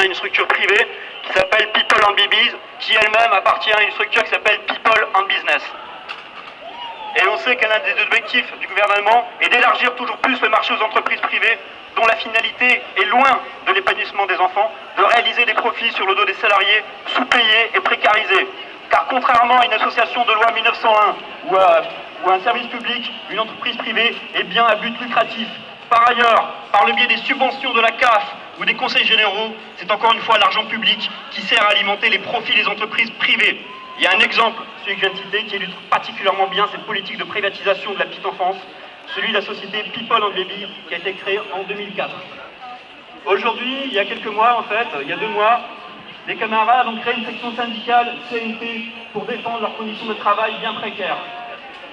une structure privée qui s'appelle People and Babies, qui elle-même appartient à une structure qui s'appelle People and Business. Et on sait qu'un des objectifs du gouvernement est d'élargir toujours plus le marché aux entreprises privées, dont la finalité est loin de l'épanouissement des enfants, de réaliser des profits sur le dos des salariés sous-payés et précarisés. Car contrairement à une association de loi 1901 ou un service public, une entreprise privée est bien à but lucratif. Par ailleurs, par le biais des subventions de la CAF ou des conseils généraux, c'est encore une fois l'argent public qui sert à alimenter les profits des entreprises privées. Il y a un exemple, celui que je viens de citer, qui illustre particulièrement bien cette politique de privatisation de la petite enfance, celui de la société People and Baby, qui a été créée en 2004. Aujourd'hui, il y a quelques mois en fait, il y a 2 mois, les camarades ont créé une section syndicale CNT pour défendre leurs conditions de travail bien précaires.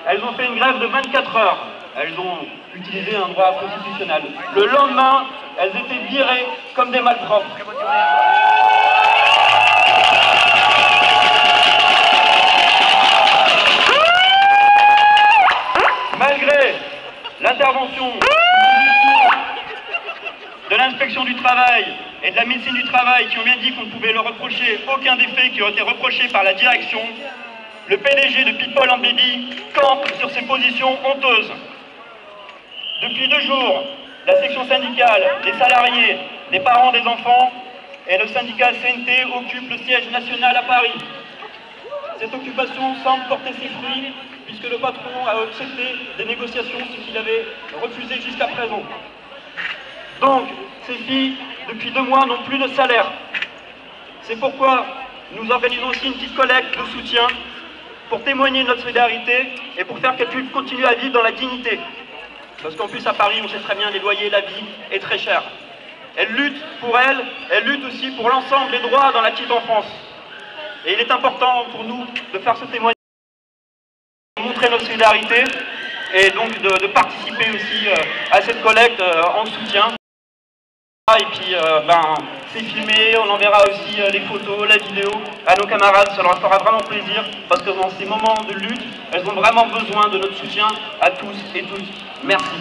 Elles ont fait une grève de 24 heures. Elles ont utilisé un droit constitutionnel. Le lendemain, elles étaient virées comme des malpropres. Malgré l'intervention de l'inspection du travail et de la médecine du travail qui ont bien dit qu'on ne pouvait leur reprocher aucun des faits qui ont été reprochés par la direction, le PDG de People and Baby campe sur ses positions honteuses. Depuis 2 jours, la section syndicale, les salariés, les parents des enfants et le syndicat CNT occupent le siège national à Paris. Cette occupation semble porter ses fruits puisque le patron a accepté des négociations, ce qu'il avait refusé jusqu'à présent. Donc, ces filles, depuis 2 mois, n'ont plus de salaire. C'est pourquoi nous organisons aussi une petite collecte de soutien pour témoigner de notre solidarité et pour faire qu'elles puissent continuer à vivre dans la dignité. Parce qu'en plus, à Paris, on sait très bien, les loyers, la vie est très chère. Elles luttent pour elles luttent aussi pour l'ensemble des droits dans la petite enfance. Et il est important pour nous de faire ce témoignage, de montrer notre solidarité et donc de participer aussi à cette collecte en soutien. Et puis, c'est filmé, on enverra aussi les photos, la vidéo à nos camarades, ça leur fera vraiment plaisir, parce que dans ces moments de lutte, elles ont vraiment besoin de notre soutien à tous et toutes. Merci.